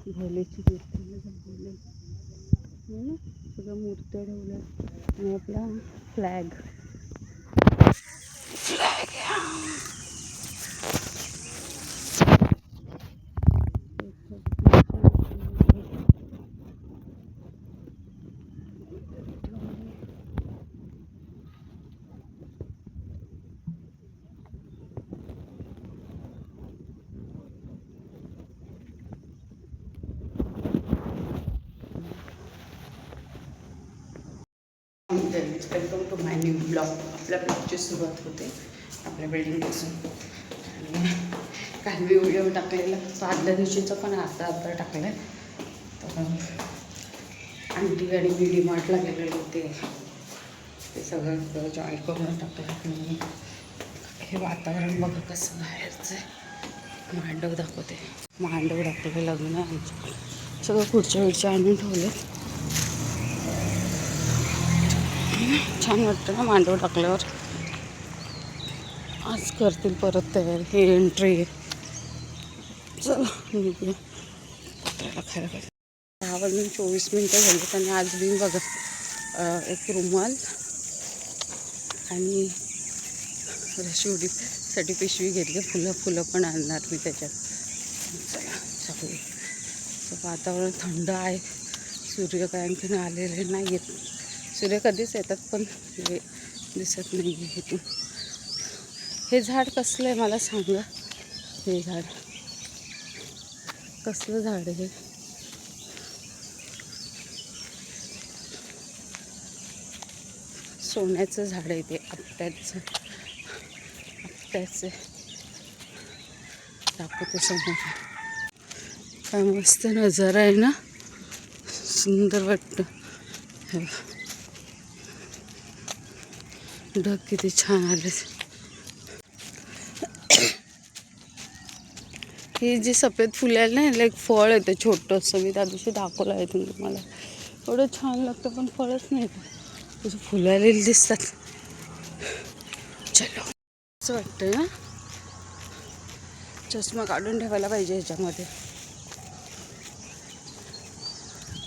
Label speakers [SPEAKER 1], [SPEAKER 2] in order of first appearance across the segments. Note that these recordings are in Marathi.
[SPEAKER 1] भोलेची कीर्तन झालेले ना, सगळ्या मूर्त्या ठेवल्या आणि आपला flag welcome to my new blog. आपल्या ब्लॉगची सुरुवात होते आपल्या बिल्डिंगपासून. आणि काल मी व्हिडिओ टाकलेला तो आदल्या दिवशीचा पण अर्धा टाकला आहे. तर आंटी आणि मी डीमार्टला गेलेले होते, ते सगळं जॉईन करून टाकलं. हे वातावरण बघा कसं बाहेरचं आहे. मांडव दाखवते, मांडव दाखवले लग्न आमचं. सगळं पुढच्या आणून ठेवले. छान वाटतं ना मांडव टाकल्यावर. आज करतील परत तयारी. हे एंट्री आहे. चला निघूया. पत्राला खायला पाहिजे. 6:24 झाले. आणि आज मी बघा एक रुमाल आणि शिवडीसाठी पिशवी घेतली. फुलं पण आणणार मी त्याच्यात. चला सगळी. वातावरण थंड आहे. सूर्य काय आणखीन आलेले नाही आहेत. सूर्य कधीच येतात पण हे दिसत नाही आहे इथून. हे झाड कसलं आहे मला सांगा. हे झाड कसलं झाड आहे? सोन्याचं झाड आहे ते. आपट्याचं दाखवते समोर. काय मस्त नजारा आहे ना, सुंदर वाटतं. ढग किती छान आले. ही जी सफेद फुलं आहे ना, लाईक फळ येतं छोटंसं. मी त्या दिवशी दाखवलं आहे तुम्हाला. एवढं छान लागतं पण फळच नाही येतं. तसं फुलं आलेली दिसतात. चलो असं वाटतं ना, चष्मा काढून ठेवायला पाहिजे ह्याच्यामध्ये.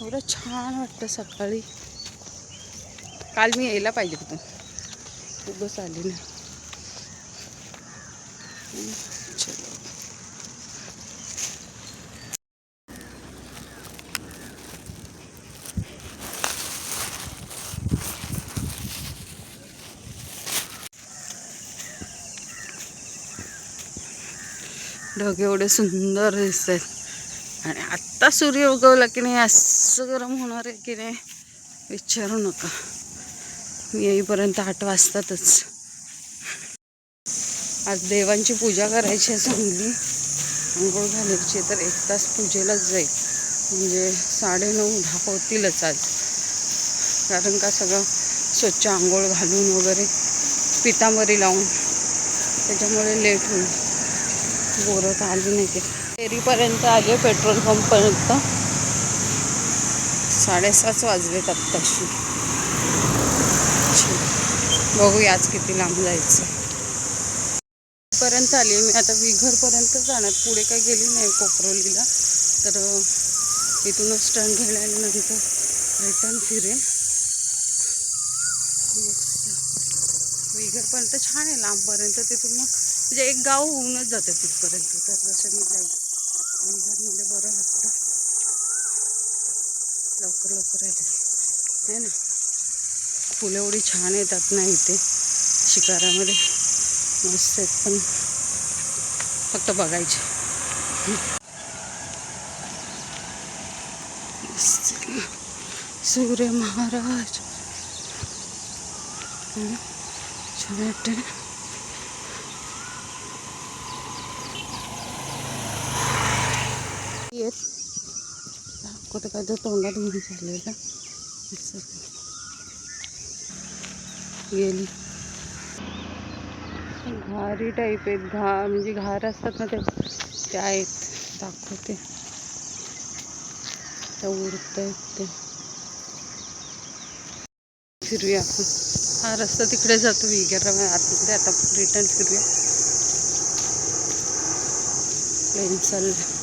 [SPEAKER 1] एवढं छान वाटतं सकाळी. काल मी यायला पाहिजे होतं, उगाच आली नाही. चलो ढग एवढे सुंदर दिसत आहेत. आणि आत्ता सूर्य उगवला की नाही असं गरम होणार आहे की नाही विचारू नका. मी येईपर्यंत 8 वाजतातच. आज देवांची पूजा करायची आहे चांगली. आंघोळ घालायची तर 1 तास पूजेलाच जाईल. म्हणजे 9:30-10 होतीलच आज. कारण का सगळं स्वच्छ आंघोळ घालून वगैरे पितांबरी लावून, त्याच्यामुळे लेट होईल. बोरं तर आली नाही ते. फेरीपर्यंत आले, पेट्रोल पंपपर्यंत. 6:30 वाजलेत आत्ताशी. बघूया आज किती लांब जायचं. पर्यंत आली मी आता. विघरपर्यंत जाणार, पुढे काही गेली नाही कोपरोलीला. तर इथूनच टर्न घ्यायला आणि नंतर रिटर्न फिरेल. विघरपर्यंत छान आहे लांबपर्यंत. तिथून मग म्हणजे एक गाव होऊनच जातं तिथपर्यंत. तर जसं मी जाईल विघरमध्ये बरं वाटतं. लवकर येते आहे ना. फुलं एवढी छान येतात ना इथे शिकारामध्ये. मस्त आहेत पण फक्त बघायचे. सूर्य महाराज छान वाटते ना. येत कुठं काय तर तोंडात घेऊन चाललेलं गेली. घारी टाईप आहेत. म्हणजे घार असतात ना ते आहेत. दाखवते त्या उडत आहेत ते. फिरूया आपण. हा रस्ता तिकडे जातो विघेरा आतमध्ये. आता रिटर्न फिरूया. प्लेन चाललं.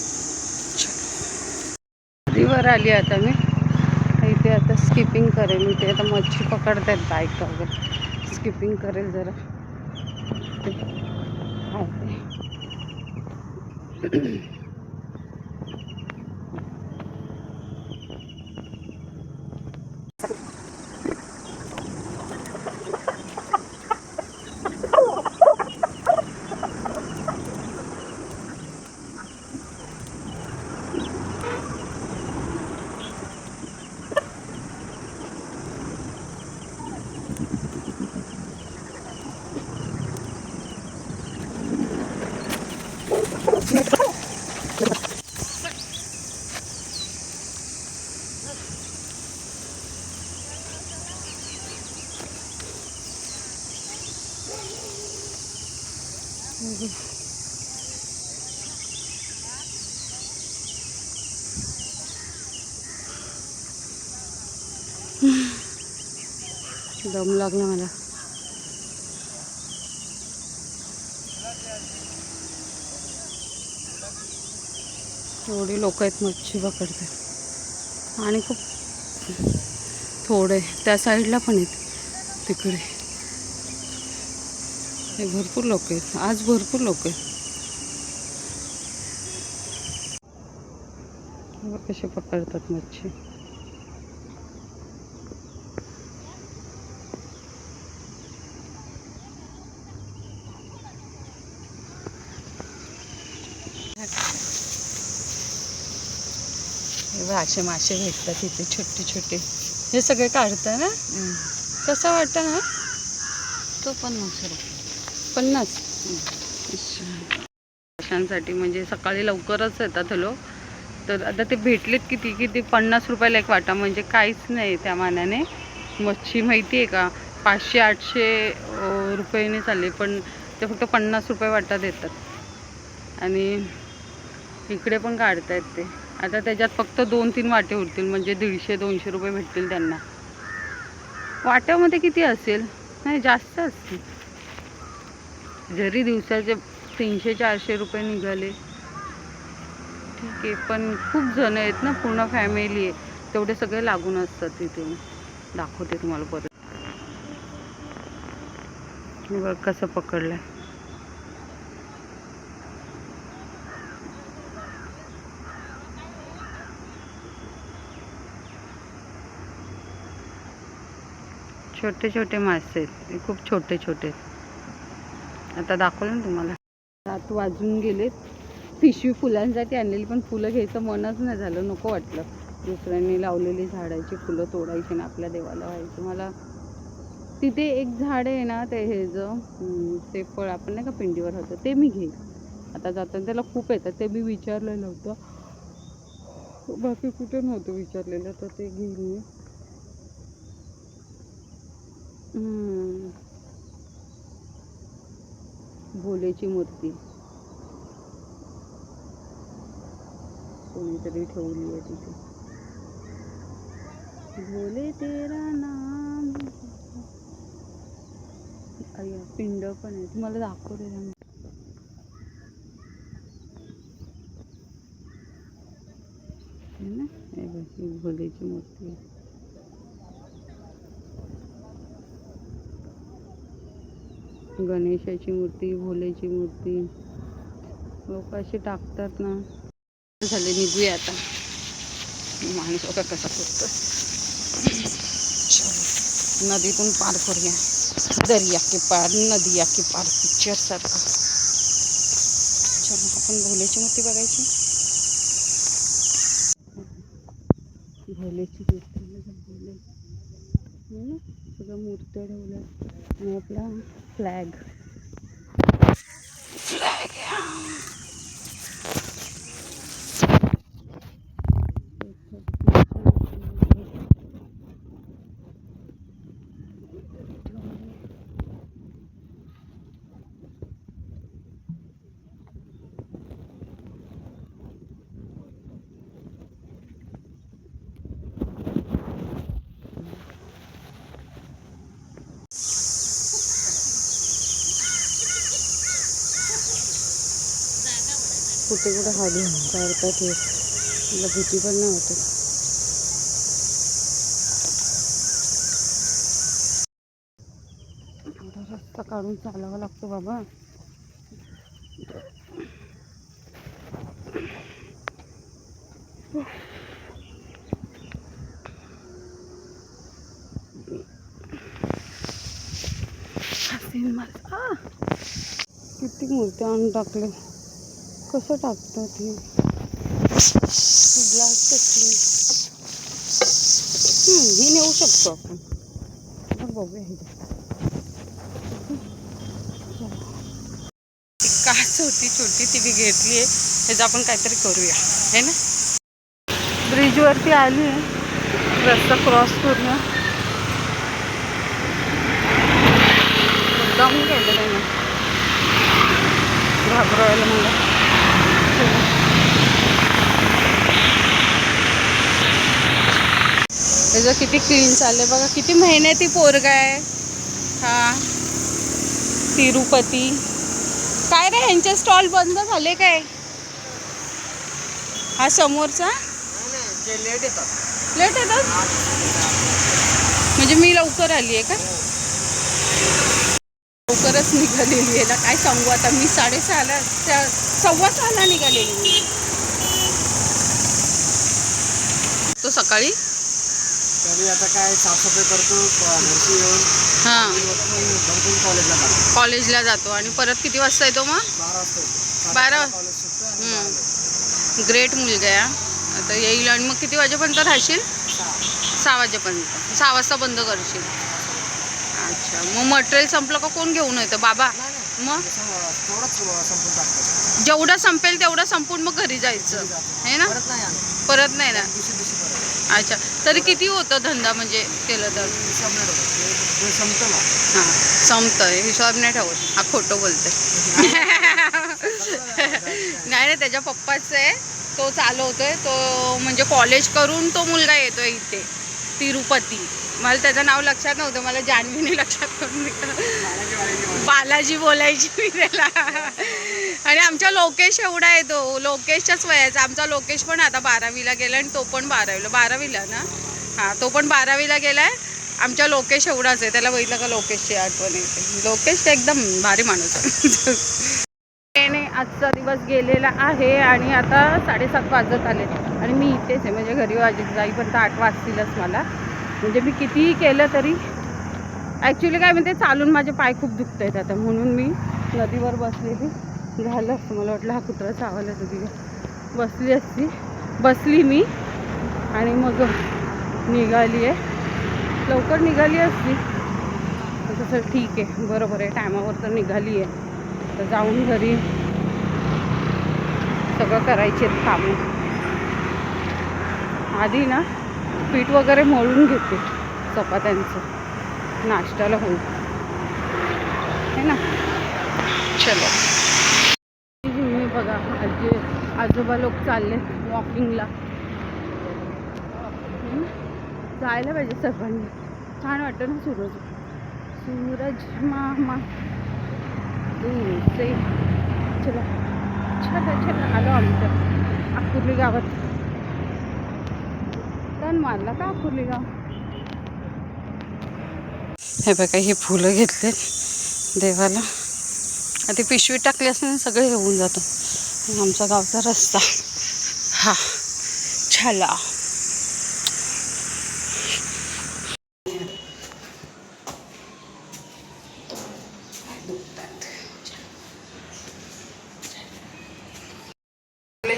[SPEAKER 1] वर आली आता मी. इथे आता स्किपिंग करेल. इथे आता मच्छी पकडतात बायका वगैरे. स्किपिंग करेल जरा. दम लागला मला. एवढी लोक आहेत मच्छी पकडतात. आणि खूप थोडे त्या साईडला पण आहेत तिकडे. हे भरपूर लोक आहेत आज. भरपूर लोक आहेत. कसे पकडतात मच्छी. असे मासे भेटतात इथे छोटे छोटे. हे सगळे काढतात ना. कसं वाटतं ना. तो 50. माशांसाठी म्हणजे सकाळी लवकरच येतात लोक. तर आता ते भेटलेत किती 50 रुपयाला एक वाटा. म्हणजे काहीच नाही त्या मानाने. मच्छी माहिती आहे का 500-800 रुपयाने चालले. पण ते फक्त 50 रुपये वाटा देतात. आणि इकडे पण काढतायत ते. आता त्याच्यात फक्त 2-3 वाटे उरतील. म्हणजे 150-200 रुपये भेटतील त्यांना. वाट्यामध्ये किती असेल. नाही जास्त असतील. जरी दिवसाचे 300-400 रुपये निघाले ठीक आहे. पण खूप जण आहेत ना. पूर्ण फॅमिली आहे. तेवढे सगळे लागून असतात तिथे. दाखवते तुम्हाला परत. बघ कसं पकडलंय. छोटे छोटे मासे आहेत. हे खूप छोटे छोटे. आता दाखवलं ना तुम्हाला. 7 वाजून गेलेत. पिशवी फुलांसाठी आणलेली पण फुलं घ्यायचं मनच नाही झालं. नको वाटलं. दुसऱ्यांनी लावलेली झाडाची फुलं तोडायची ना आपल्या देवाला व्हायचं. मला तिथे एक झाड आहे ना ते ते फळ आपण नाही का पिंडीवर होतं ते मी घेईन. आता जाताना त्याला खूप येतात. ते मी विचारलेलं होतं. बाकी कुठे नव्हतं विचारलेलं. तर ते घेईन मी. भोलेची मूर्ती कोणीतरी ठेवली आहे तिथे. भोले तेरा नाम. पिंड पण आहे. तुम्हाला दाखवते ना. भोलेची मूर्ती. गणेशाची मूर्ती. भोलेची मूर्ती. लोक अशी टाकतात ना. झाले निघूया आता. माणूस बघा कसा करतो. नदीतून पार करूया. दरिया के पार नदिया के पार पिक्चर सारखा. चलो आपण भोलेची मूर्ती बघायची. भोलेची मूर्ती. सगळं मूर्त्या ठेवल्या. आणि आपला फ्लॅग. कुठे हात काढतात. हे मला भीती पण नाही वाटत. काढून चालावं लागतं बाबा. किती मूर्त्या आणून टाकले. कसं टाकतात हे ग्लास कसले. ही नेऊ शकतो आपण. बघूया हे काच होती छोटी ती मी घेतली आहे. त्याचं आपण काहीतरी करूया है ना. ब्रिजवरती आली आहे. रस्ता क्रॉस करूया. मुद्दाम केलं नाही घाबरवायला मला. त्याचं किती क्लीन चाललंय बघा. किती मेहनती पोरगा आहे हा. तिरुपती काय रे ह्यांचे स्टॉल बंद झाले काय. हा समोरचा लेट येतात म्हणजे मी लवकर आली आहे का. लवकरच निघालेली आहे ना काय सांगू आता. मी 6:30ला 6:15ला निघालेली मी. तो सकाळी
[SPEAKER 2] तरी आता काय साफसफाई करतो नर्सी येऊन.
[SPEAKER 1] हां
[SPEAKER 2] कॉलेजला जातो.
[SPEAKER 1] कॉलेजला जातो आणि परत किती वाजता येतो मग.
[SPEAKER 2] 12 वाजता.
[SPEAKER 1] 12.
[SPEAKER 2] कॉलेज सुटतं.
[SPEAKER 1] ग्रेट मुलगा आहे. आता येईल आणि मग किती वाजेपर्यंत राहशील. 6 वाजेपर्यंत. 6 वाजता बंद करशील. अच्छा मग मटेरियल संपलं का कोण घेऊन येतं बाबा. मग जेवढं संपेल तेवढं संपून मग घरी जायचं आहे ना. परत नाही ना. अच्छा तरी किती होतं धंदा म्हणजे केलं तर. हां संपतं हिशोब नाही ठेवत. हा खोटं बोलते. नाही नाही त्याच्या पप्पाचं आहे. तो चालवतोय. तो म्हणजे कॉलेज करून तो मुलगा येतोय इथे तिरुपती. मला त्याचं नाव लक्षात नव्हतं. मला जान्हवीने लक्षात करून दिलं. बालाजी बोलायची मी त्याला. आणि आमच्या लोकेश एवढा आहे तो. लोकेशच्याच वयाचा. आमचा लोकेश पण आता 12वीला गेला आणि तो पण 12वीला ना. हां तो पण 12वीला गेला आहे. आमच्या लोकेश एवढाच आहे. त्याला बघितलं का लोकेशची आठवण येते. लोकेश एकदम भारी माणूस आहे. आजचा दिवस गेलेला आहे आणि आता 7:30 वाजत आले आणि मी इथेच आहे. म्हणजे घरी जाईपर्यंत 8 वाजतीलच मला. म्हणजे मी कितीही केलं तरी ॲक्च्युली काय म्हणते चालून माझे पाय खूप दुखत आहेत आता. म्हणून मी नदीवर बसलेली. झालं असतं मला वाटलं हा कुत्रा चावायला तुझी बसली मी आणि मग निघाली आहे. लवकर निघाली असती तसं ठीक आहे बरोबर आहे. टायमावर तर निघाली आहे. तर जाऊन घरी सगळं करायचे कामं. आधी ना पीठ वगैरे मळून घेते चपात्यांचं नाश्त्याला होईल है ना. चलो मी बघा आजोबा लोक चालले वॉकिंगला. जायला पाहिजे सर्वांनी. छान वाटतं ना सूरज मामा दूरचे. चला चला आलो आम्ही तर आकुर्ली गावात. टर्न मारला का आकुर्ली गाव. हे बघा हे फुलं घेतले देवाला. आता पिशवी टाकली असते ना सगळे होऊन जातं. आमचा गावचा रस्ता हा छाला.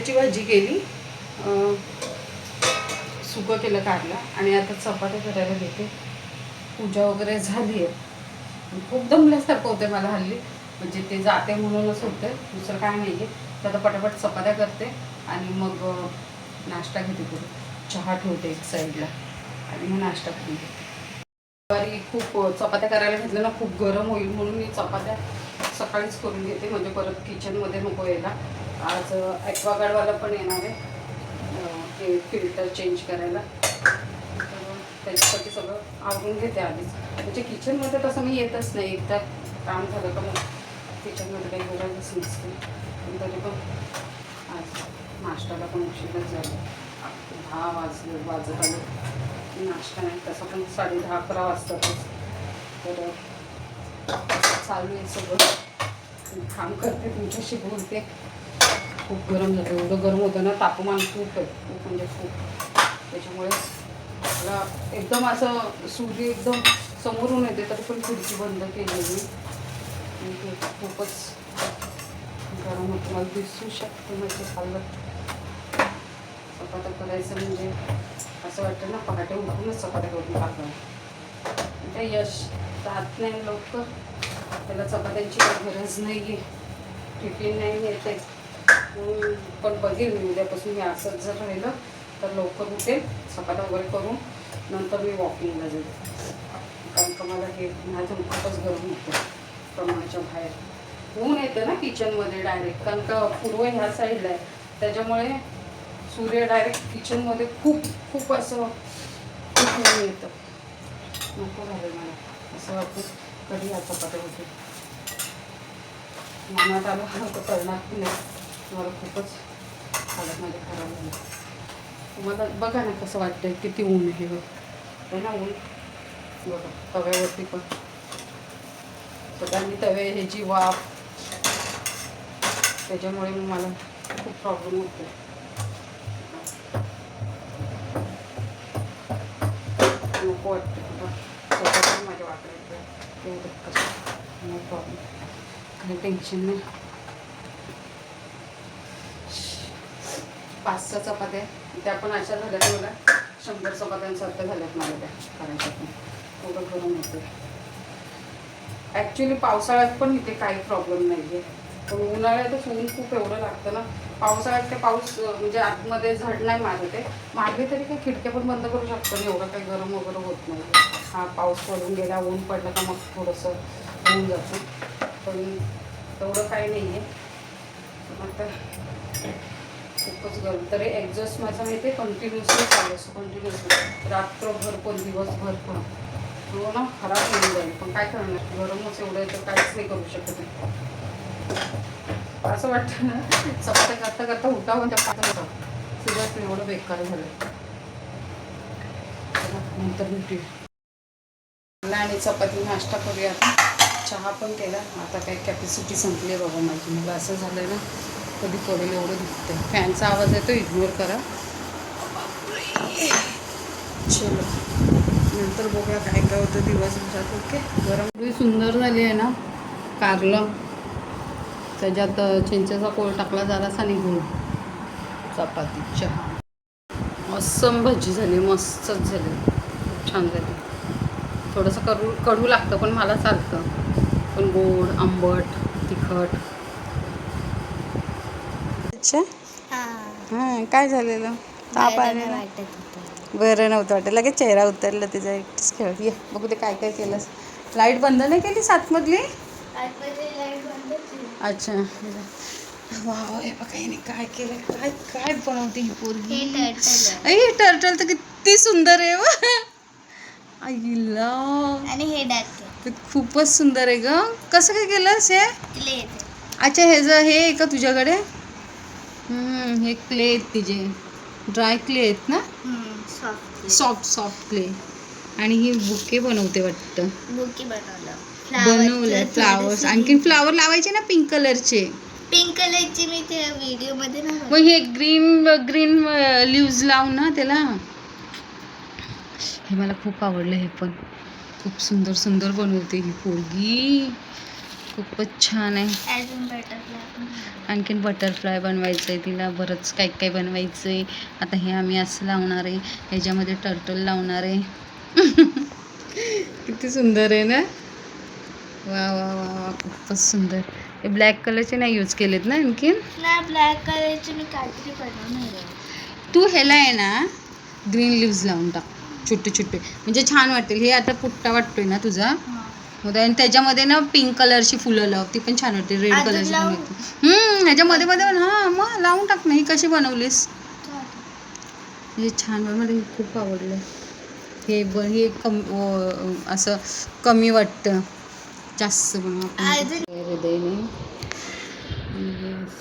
[SPEAKER 1] ची भाजी केली. सुकं केलं काढलं आणि आता चपात्या करायला घेते. पूजा वगैरे झाली आहे. खूप दमल्यासारखं होते मला हल्ली. म्हणजे ते जाते म्हणूनच होतं. दुसरं काय नाही आहे. तर आता पटापट चपात्या करते आणि मग नाश्ता घेते. पुढे चहा ठेवते एक साईडला आणि मग नाश्ता करून घेते. दुपारी खूप चपात्या करायला घेतलं ना खूप गरम होईल म्हणून मी चपात्या सकाळीच करून घेते. म्हणजे परत किचनमध्ये नको यायला. आज ॲक्वागार्डवाला पण येणार आहे ते फिल्टर चेंज करायला. त्याच्यासाठी सगळं आवरून घेते आधीच. म्हणजे किचनमध्ये तसं मी येतच नाही. एकदा काम झालं का मग किचनमध्ये काही गरजच नसते. पण तरी पण आज नाश्त्याला पण उशीरच झालं. 10 वाजत आलं. नाश्ता नाही तसं पण 10:30-11 वाजतातच. तर चालू आहे सगळं. काम करते, तुमच्याशी बोलते. खूप गरम झालं, एवढं गरम होतं ना, तापमान खूप आहे, खूप म्हणजे खूप. त्याच्यामुळे मला एकदम असं सूर्य एकदम समोरून येते, तरी पण खिडकी बंद केलेली. खूपच गरम होतं. मला दिसू शकते म्हणजे खाल्लं चपात्या करायचं म्हणजे असं वाटतं ना, पहाटे उठूनच चपात्या करून टाकावं. ते यश राहत नाही लवकर, त्याला चपात्यांची काही गरज नाही आहे, टिफिन नाही येते. पण बघेल मी उद्यापासून, मी असंच जर राहिलं तर लवकर उठेल, चपात्या वगैरे करून नंतर मी वॉकिंगला जाईल. कारण का मला हे माझं खूपच गरम होतं प्रमाणाच्या बाहेर. ऊन येतं ना किचनमध्ये डायरेक्ट, कारण का पूर्व ह्या साईडला आहे, त्याच्यामुळे सूर्य डायरेक्ट किचनमध्ये खूप खूप असं खूप ऊन येतं. नको झालं मला, असं वाटतं कधी या चपात्या होते. मनात आलं तर करणार की नाही, मला खूपच हालत माझी खराब झाली. तुम्हाला बघा ना कसं वाटतंय, किती ऊन आहे बघ ना, ऊन बघा तव्यावरती पण. सगळ्यांनी तवे ह्याची वाफ, त्याच्यामुळे मला खूप प्रॉब्लेम होतो. नको वाटतं स्वतः माझ्या वाटलं तेवढं कसं, नो प्रॉब्लेम, काही टेन्शन नाही. 5-6 चपात्या त्या पण अशा झाल्यात मला, 100 चपात्यांसारख्या झाल्यात मला त्या करायच्या पण. थोडं गरम होतं. ॲक्च्युली पावसाळ्यात पण इथे काही प्रॉब्लेम नाही आहे, पण उन्हाळ्यातच ऊन खूप एवढं लागतं ना. पावसाळ्यात ते पाऊस म्हणजे आतमध्ये झड नाही मारते, मारले तरी काही खिडक्या पण बंद करू शकतो, एवढं काही गरम वगैरे होत नाही. हा पाऊस पडून गेला, ऊन पडलं का मग थोडंसं होऊन जातं, पण तेवढं काही नाही आहे. आता खूपच गरम, तरी ॲडजस्ट माझा माहिती आहे कंटिन्युअसली चालू असतो, कंटिन्युअसली रात्रभर पण दिवसभर पण. तो ना खराब होऊन जाईल, पण काय करणार, गरमच एवढं आहे तर काहीच नाही करू शकत. असं वाटतं ना चपात्या करता करता उठावं त्या पात्र सिरियसली, एवढं बेकार झालं. नंतर भेटूया आणि चपाती नाश्ता करूया. चहा पण केला, आता काही कॅपॅसिटी संपली आहे बाबा माझी. मला असं झालं आहे ना, कधी पडेल एवढं दुखतं. फॅनचा आवाज येतो, इग्नोर करा. चलो नंतर बघूया काय काय होतं दिवसभरात. ओके. गरम एवढी सुंदर झाली आहे ना कारलं, त्याच्यात चिंचेचा कोळ टाकला जरासा निघून, चपाती चहा, असम भजी झाली, मस्तच झाली, खूप छान झाली. थोडंसं कडू लागतं पण मला चालतं, पण गोड आंबट तिखट. अच्छा हां, काय झालेलं, ताप आलेला, बरं नव्हतं वाटत, लगेच चेहरा उतरला तिचा. एकटीच खेळत ये बघू ते काय काय केलंस. लाईट बंद नाही केली सातमधली? अच्छा वा, हे बघा हिने काय केलं, काय काय बनवते ही पोरगी. आई टर्टल तर किती सुंदर आहे व आईला,
[SPEAKER 3] आणि हे डार्क
[SPEAKER 1] खूपच सुंदर आहे ग. कसं काय केलंस हे?
[SPEAKER 3] क्ले.
[SPEAKER 1] अच्छा हे हे आहे का तुझ्याकडे? हे क्ले आहेत तिचे, ड्राय क्ले आहेत ना, सॉफ्ट क्ले. आणि ही बुके बनवते वाटतं.
[SPEAKER 3] बुके
[SPEAKER 1] बनवलंय फ्लावर्स, आणखीन फ्लावर लावायचे ना पिंक कलरचे.
[SPEAKER 3] पिंक कलरची मी त्या व्हिडिओ मध्ये ना,
[SPEAKER 1] मग हे ग्रीन ग्रीन लिव्ज लाव ना त्याला. हे मला खूप आवडलं, हे पण खूप सुंदर सुंदर बनवते ही पोरगी, खूपच छान आहे.
[SPEAKER 3] अजून बटरफ्लाय,
[SPEAKER 1] आणखीन बटरफ्लाय बनवायचं आहे तिला, बरंच काही काही बनवायचं आहे. आता हे आम्ही असं लावणार आहे, ह्याच्यामध्ये टर्टल लावणार आहे. किती सुंदर आहे ना, वा वा वा वा, खूपच सुंदर. हे ब्लॅक कलरचे नाही यूज केलेत ना आणखीन?
[SPEAKER 3] ना ब्लॅक कलरची मी काहीतरी बनवणार आहे.
[SPEAKER 1] तू ह्याला आहे ना ग्रीन लिव्ज लावून टाक, छोटे छोटे, म्हणजे छान वाटेल. हे आता पुट्टा वाटतोय ना तुझा, आणि त्याच्यामध्ये ना पिंक कलरची फुलं लाव, ती पण छान वाटते. रेड कलरची पण येते. ह्याच्यामध्ये मध्ये पण हां, मग लावून टाक ना. ही कशी बनवलीस, हे छान, मला हे खूप आवडलं. हे हे असं कमी वाटतं, जास्त बनवा. हृदयने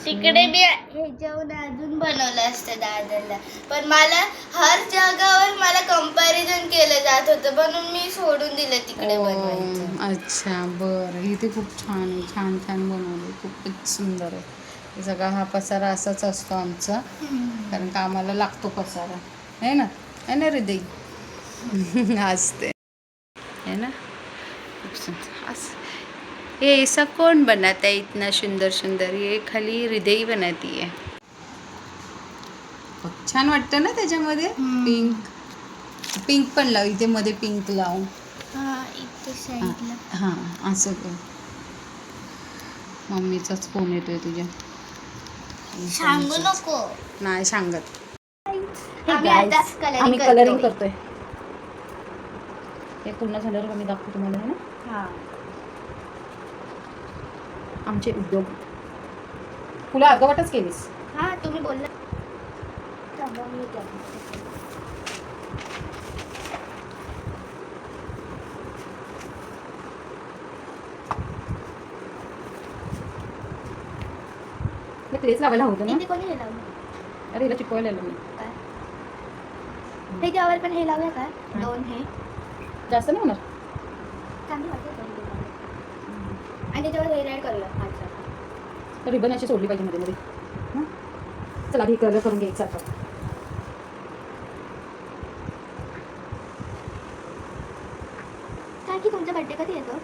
[SPEAKER 3] तिकडे मी ह्याच्याहून अजून बनवलं असतं दादरला, पण मला हर जागावर मला कंपॅरिझन केलं जात होतं म्हणून मी सोडून दिलं तिकडे बनवायचं.
[SPEAKER 1] अच्छा बरं. इथे खूप छान आहे, छान छान बनवलं, खूपच सुंदर आहे. हे सगळा हा पसारा असाच असतो आमचा, कारण का आम्हाला लागतो पसारा, है ना हृदय असते, है ना. खूप सुंदर असं. ये ऐसा कौन बनाता है इतना सुंदर सुंदर? ये खाली हृदय बनाती है. छान वाटतं ना त्याच्यामध्ये. पिंक पण लाव इथे, मध्ये पिंक लाव.
[SPEAKER 3] हा इथे साईडला.
[SPEAKER 1] हां असं कर. मम्मीचाच फोन येतोय तुझ्या.
[SPEAKER 3] सांगू नको.
[SPEAKER 1] नाही सांगत.
[SPEAKER 3] आम्ही आता
[SPEAKER 1] कलरिंग करतोय. हे पूर्ण झाल्यावर आम्ही दाखवतो तुम्हाला, है ना.
[SPEAKER 3] हा
[SPEAKER 1] आमचे उद्योग तुला अर्धवटच केलीस.
[SPEAKER 3] हा तुम्ही बोलला. थांबा, मी करते.
[SPEAKER 1] तेच लावायला होतं ना.
[SPEAKER 3] इथे कोणी हे लावलं?
[SPEAKER 1] अरे हिला चिपवायला आलं मी.
[SPEAKER 3] काय ह्याच्यावर पण हे लावूया का? दोन हे
[SPEAKER 1] जास्त नाही होणार.
[SPEAKER 3] चांगली वाटते आणि त्याच्यावर हेअर ॲड करूया. अच्छा
[SPEAKER 1] तर रिबन अशी सोडली पाहिजे मध्ये मध्ये. हां चला आधी कलर करून घ्यायचा आता.
[SPEAKER 3] काय की तुमचा बड्डे कधी येतो?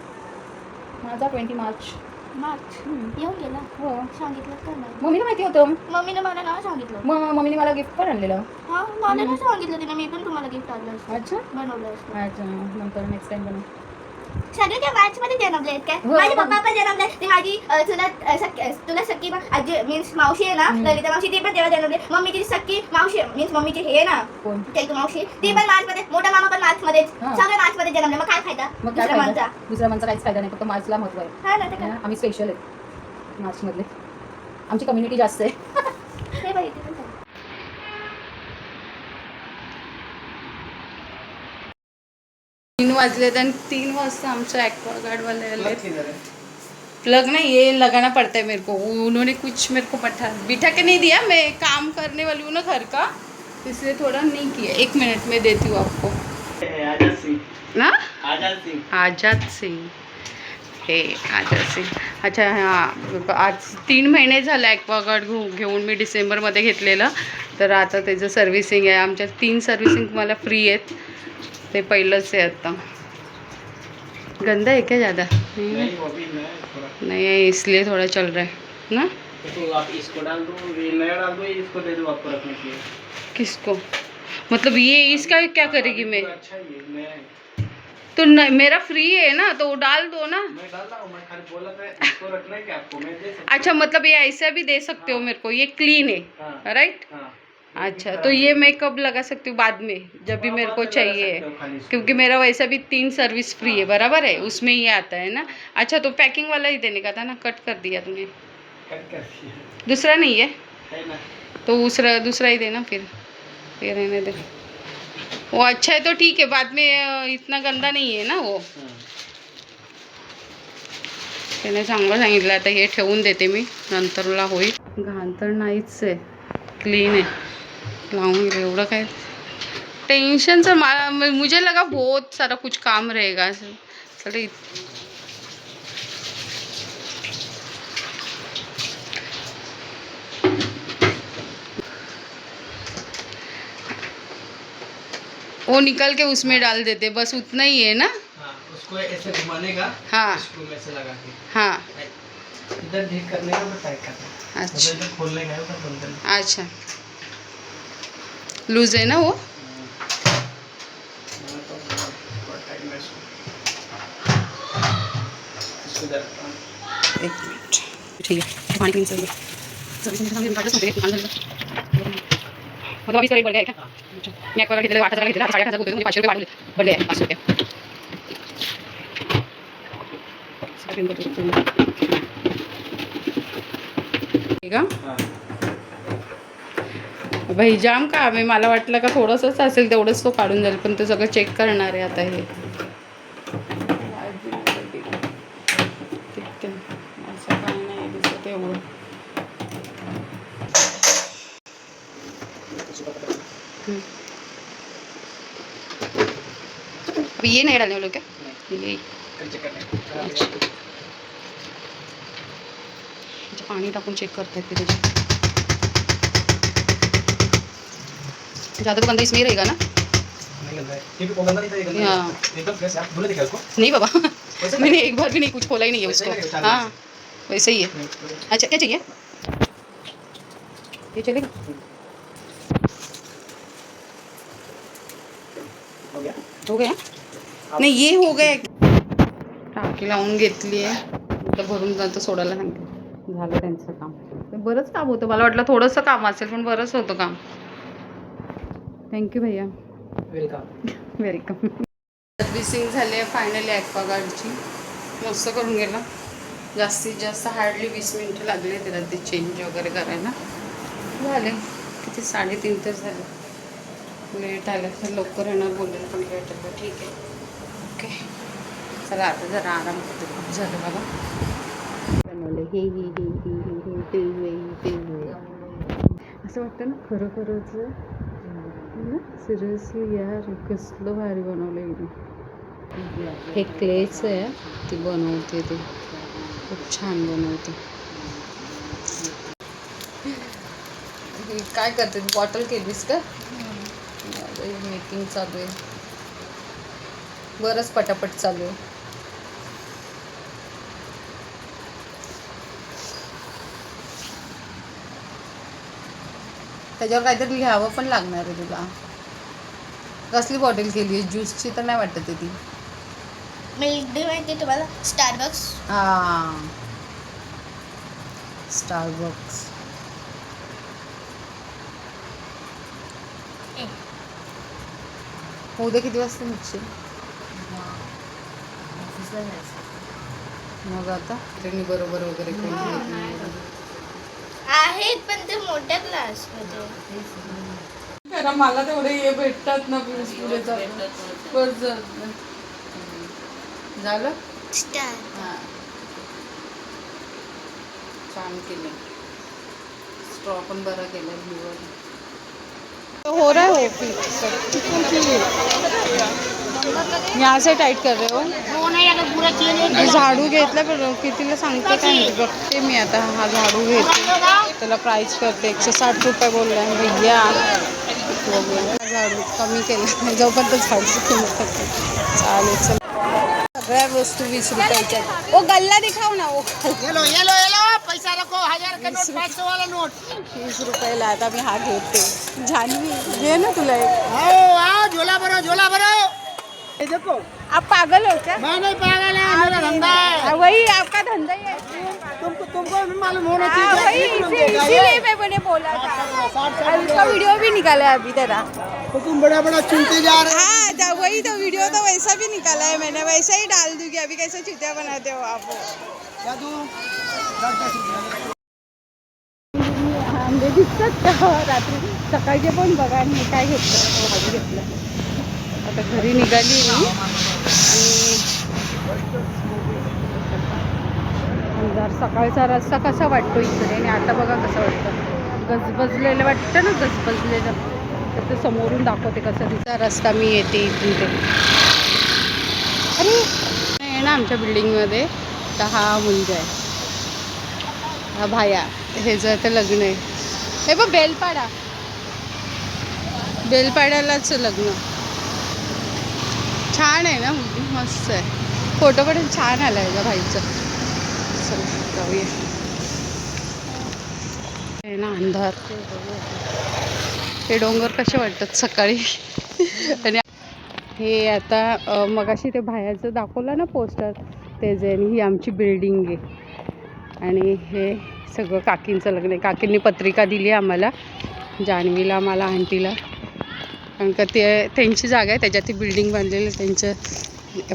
[SPEAKER 1] माझा 20 मार्च.
[SPEAKER 3] मार्च येऊन गेला.
[SPEAKER 1] हो.
[SPEAKER 3] सांगितलं का नाही?
[SPEAKER 1] मम्मीला माहिती होतं.
[SPEAKER 3] मम्मीने मला नाही सांगितलं.
[SPEAKER 1] मग मम्मीने मला गिफ्ट पण आणलेलं.
[SPEAKER 3] हा मला नाही सांगितलं तिने. मी पण तुम्हाला गिफ्ट आणलं असतं.
[SPEAKER 1] अच्छा
[SPEAKER 3] बनवलं असतं.
[SPEAKER 1] अच्छा नंतर नेक्स्ट टाइम बनव.
[SPEAKER 3] सगळे त्या मार्च मध्ये जन्मले आहेत काय?
[SPEAKER 1] हो.
[SPEAKER 3] माझे पप्पा पण जन्मले. ते माझी तुला सख्खी आजी मीन्स मावशी आहे ना, ललिता मावशी, ती पण तेव्हा जन्मले. मम्मीची सख्खी मावशी मीन्स मम्मीची हे ना
[SPEAKER 1] कोण?
[SPEAKER 3] तेलू मावशी, ती पण मार्च मध्ये. मोठा मामा पण मार्च मध्ये.
[SPEAKER 1] हा.
[SPEAKER 3] सगळे मार्च मध्ये जन्मले. मग काय फायदा
[SPEAKER 1] मग काय
[SPEAKER 3] दुसऱ्या माणसा?
[SPEAKER 1] फायदा? दुसऱ्या माणसा काहीच फायदा नाही. फक्त मार्चला महत्व आहे.
[SPEAKER 3] हा ना ते काय?
[SPEAKER 1] आम्ही स्पेशल आहे मार्चमधले. आमची कम्युनिटी जास्त आहे.
[SPEAKER 3] हे बाई, ते पण सांग.
[SPEAKER 1] 3 वाजलेत आणि 3 वाजता आमचं ॲक्वागार्डवाले आले. प्लग नहीं, ये लगाना पड़ता है मेरे को. उन्होंने कुछ मेरे को बिठा के नहीं दिया. मैं काम करने वाली हूँ ना घर का, इसलिए थोड़ा नहीं किया. 1 मिनट में देती हूँ आपको.
[SPEAKER 2] आजाद सिंह.
[SPEAKER 1] ना
[SPEAKER 2] आजाद
[SPEAKER 1] हे
[SPEAKER 2] सिंह.
[SPEAKER 1] आजाद सिंग. अच्छा हां, आज 3 महिने झाले ॲक्वागार्ड घेऊन मी डिसेंबरमध्ये घेतलेलं. तर आता त्याचं सर्व्हिसिंग आहे. आमच्या 3 सर्व्हिसिंग मला फ्री आहेत. ते पहिलंच आहे आता. गंदा है क्या ज़्यादा?
[SPEAKER 2] नहीं वो भी नया है थोड़ा.
[SPEAKER 1] नहीं है इसलिए थोड़ा चल रहा है ना.
[SPEAKER 2] तो आप इसको डाल दो, ये नया डाल दो, इसको दे दो आपको रखने के लिए.
[SPEAKER 1] किसको? मतलब ये इसका क्या करेगी मैं?
[SPEAKER 2] अच्छा ये नया है.
[SPEAKER 1] तो मेरा फ्री है ना, तो डाल दो ना.
[SPEAKER 2] मैं डाल रहा हूँ. मैं खाली बोला था इसको रखना है क्या आपको, मैं दे सकता हूँ.
[SPEAKER 1] अच्छा मतलब ये ऐसा भी दे सकते हो मेरे को. ये क्लीन है
[SPEAKER 2] हाँ.
[SPEAKER 1] राइट.
[SPEAKER 2] हाँ.
[SPEAKER 1] अच्छा तो ये मैं कब लगा सकती हूँ? बाद में जब भी मेरे को चाहिए, क्योंकि मेरा वैसा भी 3 सर्विस फ्री है. बराबर है, उसमें ये आता है ना. अच्छा तो पैकिंग वाला ही देने का था ना. कट कर दिया तूने.
[SPEAKER 2] कट कर दिया
[SPEAKER 1] दूसरा नहीं है
[SPEAKER 2] है ना.
[SPEAKER 1] तो दूसरा ही देना फिर. ये रहने दे. वो अच्छा है तो ठीक है. बाद में इतना गंदा नहीं है ना वो. त्याने चांगलं सांगितलं. आता हे ठेवून देते मी, नंतरला होईल. घाण तर नाहीच आहे, क्लीन आहे. लाऊंगी एवढं काय टेंशनचं. मुझे लगा बहुत सारा कुछ काम रहेगा. चलो वो निकल के उसमें डाल देते, बस उतना ही है ना.
[SPEAKER 2] हाँ, उसको ऐसे घुमाने का.
[SPEAKER 1] हाँ
[SPEAKER 2] इसको ऐसे लगा के
[SPEAKER 1] हाँ.
[SPEAKER 2] इधर ढील करने का, टाइट करना.
[SPEAKER 1] अच्छा
[SPEAKER 2] इधर खोलने का है, ऊपर बंद करना.
[SPEAKER 1] अच्छा लूज है ना वो. एक मिनट. ठीक है पानी पीने चाहिए. मतलब अभी सर बढ़ गया है क्या? मैं एक घेतलेलं 8,000 घेतलेलं, 8,500 होते, म्हणजे 500 रुपये वाढवले. बढ़ले आहे 500 रुपये. ठीक आहे. भाई जाम काम आहे. मला वाटलं का थोडंसंच असेल, तेवढंच तो काढून जाईल, पण ते सगळं चेक करणार आहे आता. हे ठीक आहे, असं काय नाही दिसत एवढं. अभी ये नहीं डालने वाले हो क्या? ये अच्छा, पाणी टाकून चेक करतायत ते त्याच्यात. ज़्यादा तो गंदा इसमें ही रहेगा ना? हाँ. नहीं बाबा मैंने एक बार भी नहीं कुछ खोला ही नहीं है उसको. हाँ वैसे ही है. अच्छा क्या चाहिए? ये चलेगा? हो गया? नाही ये हो गया. टाकी लावून घेतली आहे. आता भरून जातं सोडायला सांगते. झालं त्यांचं काम. बरंच काम होतं. मला वाटलं थोडंसं काम असेल पण बरंच होतं काम. थँक्यू भैया. वेलकम. सर्व्हिसिंग झाली आहे फायनली ॲक्वागार्डची. मस्त करून गेला. जास्तीत जास्त हार्डली 20 मिनिटं लागले त्याला ते चेंज वगैरे करायला. झाले किती 3:30 तर झाले. लेट आलं तर लवकर येणार बोलले पण लेट आलं. ठीक आहे ओके चला आता जरा आराम करते. खूप झालं बाबा. बनवलं हे असं वाटतं ना खरं खरंच सिरियसली यार कसलं भारी बनवलं आहे. हे क्लेच आहे ती बनवते ते खूप छान बनवते. काय करते बॉटल केलीस का? मेकिंग चालू आहे. बरंच पटापट चालू आहे. त्याच्यावर काहीतरी लिहावं पण लागणार आहे तुला. कसली बॉटल केली आहे? ज्यूसची तर नाही वाटत आहे ती.
[SPEAKER 3] मिल्क डे माहिती तुम्हाला? स्टारबक्स.
[SPEAKER 1] हां स्टारबक्स. उद्या किती वाजता निघशील? मग आता त्यांनी बरोबर वगैरे काही
[SPEAKER 3] आहेत पण ते मोठ्या क्लासमध्ये.
[SPEAKER 1] मला तेवढे हे भेटतात ना पुढे बस झालं.
[SPEAKER 3] स्टार.
[SPEAKER 1] हां छान केलं. स्ट्रॉ पण बरा केला. हो रहा है यहाँ से टाइट कर रहे हो. झाडू घेतला पण कितीला सांगते काय माहिती. बघते मी आता. हा झाडू घेते त्याला प्राईस करते 160 रुपये बोलला भैया. झाडू कमी केला जोपर्यंत झाडूची किंमत करते. चालेल चल. सगळ्या वस्तू 20 रुपयाच्या. ओ गल्ला दिखाओ ना. ओ
[SPEAKER 2] पैसा रखो 1000 का नोट 500 वाला नोट
[SPEAKER 1] 30 रुपयाला. आता मी हा घेते. जान्हवी घे ना तुला एक.
[SPEAKER 2] आओ झोला भरो ये देखो.
[SPEAKER 1] आप पागल हो क्या?
[SPEAKER 2] मैं नहीं पागल है मेरा धंधा है.
[SPEAKER 1] वही आपका धंधा ही है.
[SPEAKER 2] तुमको भी मालूम होना
[SPEAKER 1] हाँ,
[SPEAKER 2] चाहिए.
[SPEAKER 1] वही इसीलिए मैंने बोला था. उसका वीडियो भी निकाला है अभी तेरा.
[SPEAKER 2] तो तुम बड़ा चुनते जा रहे हो.
[SPEAKER 1] हाँ वही तो वीडियो तो वैसा भी निकाला है मैंने. वैसा ही डाल दूंगी. अभी कैसे चुतिया बनाते हो आप.
[SPEAKER 2] क्या दूं?
[SPEAKER 1] आंबे दिसतात का रात्री सकाळचे पण बघा. आणि हे काय घेतलं भाजी घेतलं. आता घरी निघाली मी आणि जर सकाळचा रस्ता कसा वाटतो इकडे आणि आता बघा कसं वाटतं. गजबजलेलं वाटतं ना गजबजलेलं. तर ते समोरून दाखवते कसं तिचा रस्ता. मी येते इथून ते. अरे आहे ना आमच्या बिल्डिंगमध्ये तर हा मुलगा आहे. हा भाया. हे जर ते लग्न आहे. हे बघ बेलपाड्यालाच लग्न. छान आहे ना मुलगी. मस्त आहे. फोटो पण छान आला आहे का भाईचं. चल जाऊया. आहे ना अंधार. हे डोंगर कसे वाटतात सकाळी. आणि हे आता मगाशी ते बाहेरचं दाखवलं ना पोस्टर तेच आहे. आणि ही आमची बिल्डिंग आहे. आणि हे सगळं काकींचं लग्न आहे. काकींनी पत्रिका दिली आम्हाला जान्हवीला आम्हाला आंटीला. कारण का ते त्यांची जागा आहे त्याच्यात ती बिल्डिंग बांधलेली त्यांचं.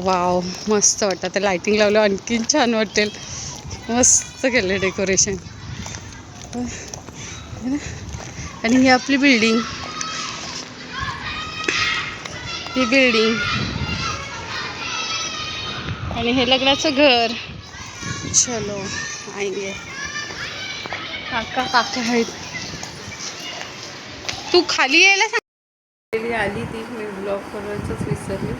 [SPEAKER 1] वाव मस्त वाटतं. ते लायटिंग लावलं आणखीन छान वाटेल. मस्त केलं डेकोरेशन. आणि ही आपली बिल्डिंग. ही बिल्डिंग आणि हे लग्नाचं घर. चलो आएंगे. काका आहेत. तू खाली यायला सांग. आली ती मी ब्लॉग करायचंच विसरली.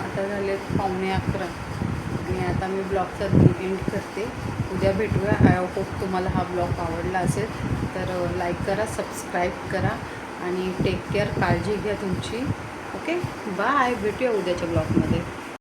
[SPEAKER 1] आता झाले 11:15 आणि आता मी ब्लॉगचा एंड करते. उद्या भेटूया. आय होप तुम्हाला हा ब्लॉग आवडला असेल तर लाईक करा, सबस्क्राईब करा आणि टेक केअर. काळजी घ्या तुमची. Okay bye. भेटूया उद्याच्या ब्लॉगमध्ये.